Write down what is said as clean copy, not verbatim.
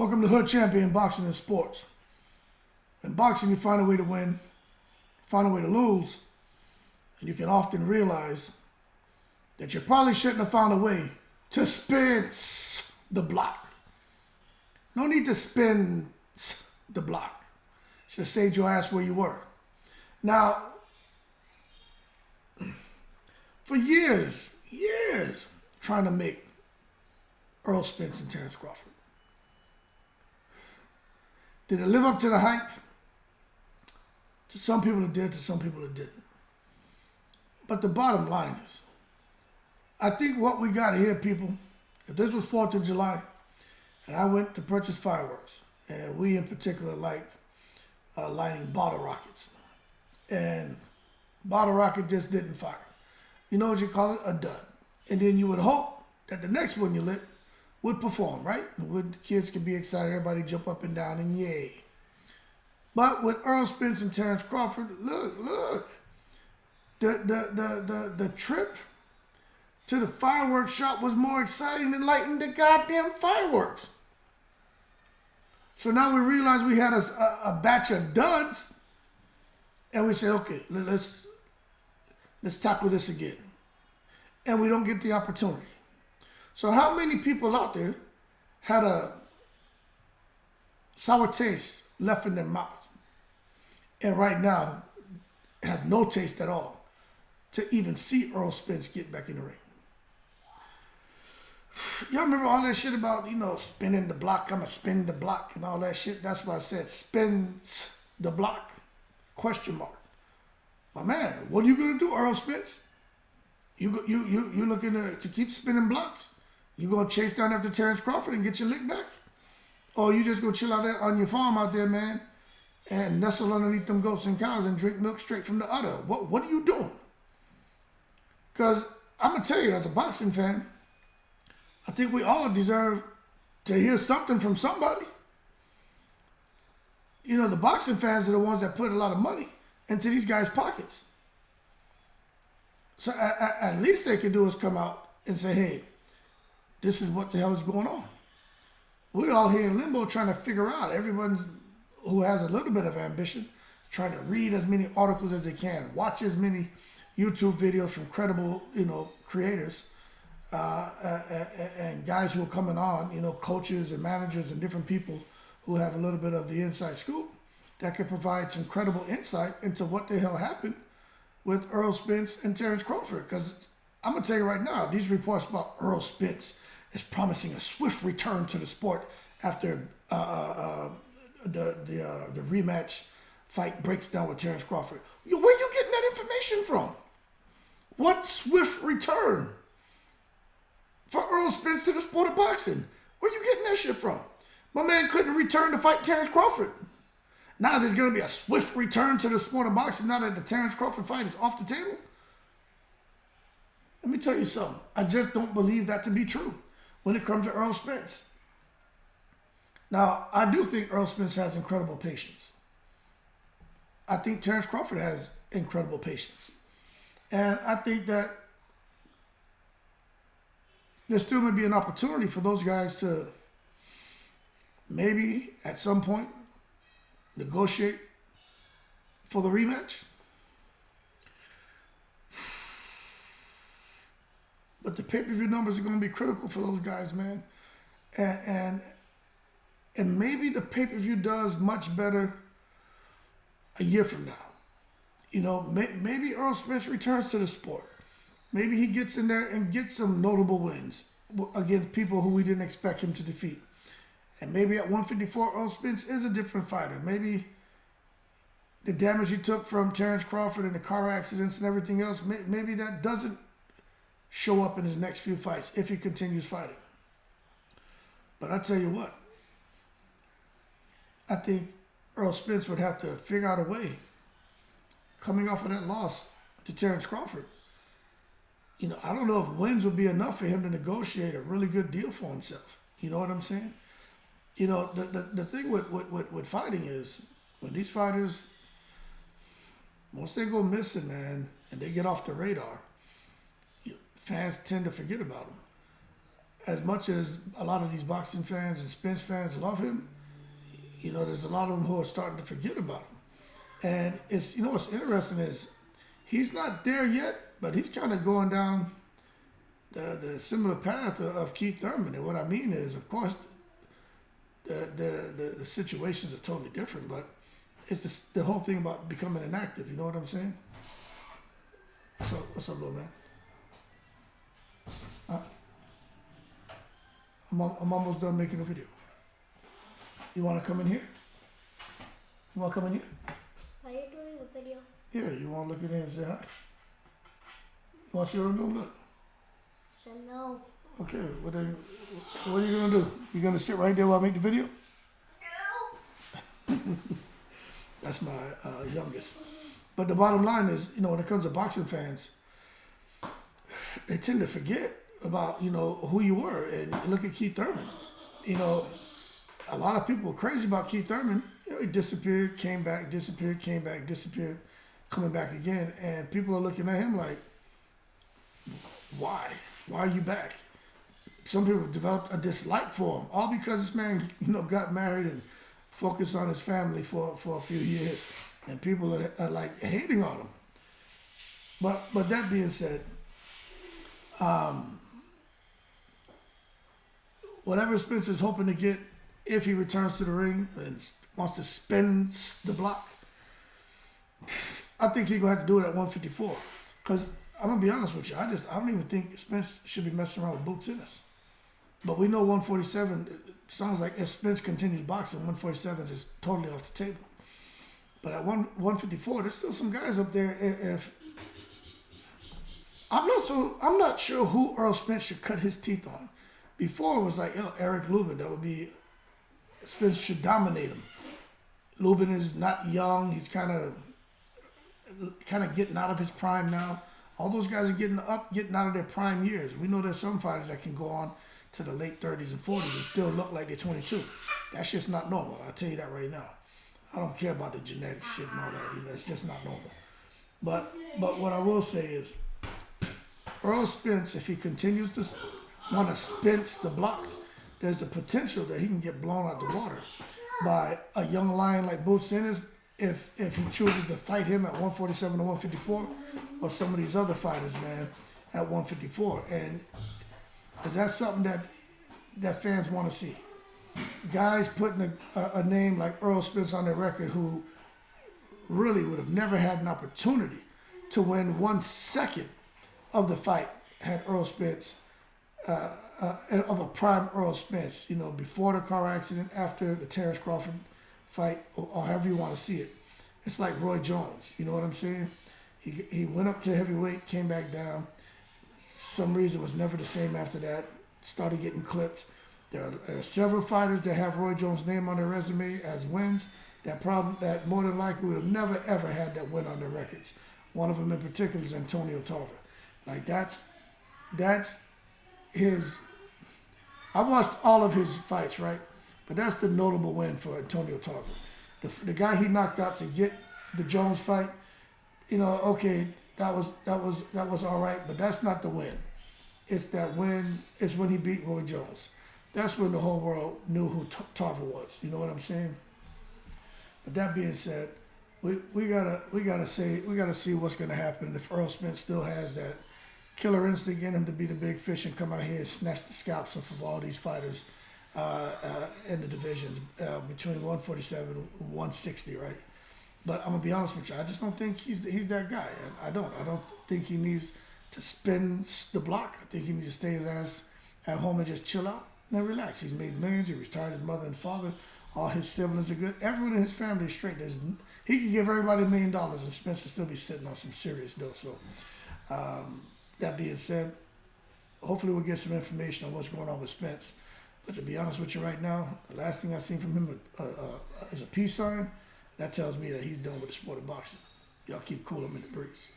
Welcome to Hood Champion Boxing and Sports. In boxing, you find a way to win, find a way to lose, and you can often realize that you probably shouldn't have found a way to spin the block. No need to spin the block. Should have saved your ass where you were. Now, for years, trying to make Errol Spence and Terrence Crawford. Did it live up to the hype? To some people it did, to some people it didn't. But the bottom line is, I think what we got here, people, if this was 4th of July, and I went to purchase fireworks, and we in particular like lighting bottle rockets, and bottle rocket just didn't fire. You know what you call it? A dud. And then you would hope that the next one you lit would perform, right? And the kids could be excited, everybody jump up and down and yay. But with Errol Spence and Terrence Crawford, look. The trip to the fireworks shop was more exciting than lighting the goddamn fireworks. So now we realize we had a batch of duds, and we say, okay, let's tackle this again. And we don't get the opportunity. So how many people out there had a sour taste left in their mouth and right now have no taste at all to even see Errol Spence get back in the ring? Y'all remember all that shit about, spinning the block, I'm going to spin the block and all that shit? That's why I said spins the block, ? My man, what are you going to do, Errol Spence? You looking to keep spinning blocks? You going to chase down after Terrence Crawford and get your lick back? Or you just going to chill out there on your farm out there, man, and nestle underneath them goats and cows and drink milk straight from the udder? What are you doing? Because I'm going to tell you, as a boxing fan, I think we all deserve to hear something from somebody. The boxing fans are the ones that put a lot of money into these guys' pockets. So at least they can do is come out and say, hey, this is what the hell is going on. We're all here in limbo trying to figure out. Everyone who has a little bit of ambition, trying to read as many articles as they can, watch as many YouTube videos from credible, creators, and guys who are coming on, coaches and managers and different people who have a little bit of the inside scoop that can provide some credible insight into what the hell happened with Errol Spence and Terrence Crawford. Because I'm going to tell you right now, these reports about Errol Spence is promising a swift return to the sport after the rematch fight breaks down with Terrence Crawford. Where are you getting that information from? What swift return for Errol Spence to the sport of boxing? Where are you getting that shit from? My man couldn't return to fight Terrence Crawford. Now there's going to be a swift return to the sport of boxing now that the Terrence Crawford fight is off the table? Let me tell you something. I just don't believe that to be true when it comes to Errol Spence. Now, I do think Errol Spence has incredible patience. I think Terrence Crawford has incredible patience. And I think that there still may be an opportunity for those guys to maybe at some point negotiate for the rematch. But the pay-per-view numbers are going to be critical for those guys, man. And maybe the pay-per-view does much better a year from now. Maybe Errol Spence returns to the sport. Maybe he gets in there and gets some notable wins against people who we didn't expect him to defeat. And maybe at 154, Errol Spence is a different fighter. Maybe the damage he took from Terrence Crawford and the car accidents and everything else, maybe that doesn't show up in his next few fights if he continues fighting. But I tell you what, I think Errol Spence would have to figure out a way, coming off of that loss to Terrence Crawford. I don't know if wins would be enough for him to negotiate a really good deal for himself. You know what I'm saying? The thing with fighting is when these fighters, once they go missing, man, and they get off the radar, fans tend to forget about them. as much as a lot of these boxing fans and Spence fans love him, there's a lot of them who are starting to forget about him. And it's, what's interesting is he's not there yet, but he's kind of going down the similar path of Keith Thurman. And what I mean is, of course, the situations are totally different, but it's the whole thing about becoming inactive. You know what I'm saying? What's up, little man? I'm almost done making a video. You want to come in here? You want to come in here? Are you doing a video? Yeah, you want to look in here and say hi? You want to see what I'm doing? Good. I said no. Okay, what are you going to do? You going to sit right there while I make the video? No. That's my youngest. But the bottom line is, when it comes to boxing fans, they tend to forget about, who you were. And look at Keith Thurman. A lot of people were crazy about Keith Thurman. He disappeared, came back, disappeared, came back, disappeared, coming back again. And people are looking at him like, why? Why are you back? Some people developed a dislike for him, all because this man, got married and focused on his family for a few years. And people are like hating on him. But that being said, whatever Spence is hoping to get, if he returns to the ring and wants to spin the block, I think he's gonna have to do it at 154. Because I'm gonna be honest with you, I don't even think Spence should be messing around with boots in us. But we know 147. It sounds like if Spence continues boxing, 147 is totally off the table. But at 154, there's still some guys up there. If I'm not sure who Errol Spence should cut his teeth on. Before it was like Eric Lubin, that would be Spence should dominate him. Lubin is not young; he's kind of getting out of his prime now. All those guys are getting out of their prime years. We know there's some fighters that can go on to the late 30s and 40s and still look like they're 22. That's just not normal. I'll tell you that right now. I don't care about the genetic shit and all that. It's just not normal. But what I will say is, Errol Spence, if he continues to want to Spence the block, there's the potential that he can get blown out the water by a young lion like Boots Ennis if he chooses to fight him at 147 or 154, or some of these other fighters, man, at 154. And because that's something that fans want to see. Guys putting a name like Errol Spence on their record who really would have never had an opportunity to win 1 second of the fight had Errol Spence, of a prime Errol Spence, before the car accident, after the Terrence Crawford fight, or however you want to see it. It's like Roy Jones, you know what I'm saying? He went up to heavyweight, came back down. Some reason was never the same after that, started getting clipped. There are several fighters that have Roy Jones' name on their resume as wins that more than likely would have never ever had that win on their records. One of them in particular is Antonio Tarver. Like that's his. I watched all of his fights, right? But that's the notable win for Antonio Tarver. The guy he knocked out to get the Jones fight, okay, that was all right, but that's not the win. It's that win. It's when he beat Roy Jones. That's when the whole world knew who Tarver was. You know what I'm saying? But that being said, we gotta see what's gonna happen if Errol Spence still has that killer instinct in him to be the big fish and come out here and snatch the scalps off of all these fighters in the divisions between 147 and 160, right? But I'm gonna be honest with you, I just don't think he's that guy. I don't think he needs to spin the block. I think he needs to stay his ass at home and just chill out and relax. He's made millions. He retired his mother and father. All his siblings are good. Everyone in his family is straight. He could give everybody $1 million and Spence will still be sitting on some serious dough. So that being said, hopefully we'll get some information on what's going on with Spence. But to be honest with you right now, the last thing I've seen from him is a peace sign. That tells me that he's done with the sport of boxing. Y'all keep cool, I'm in the breeze.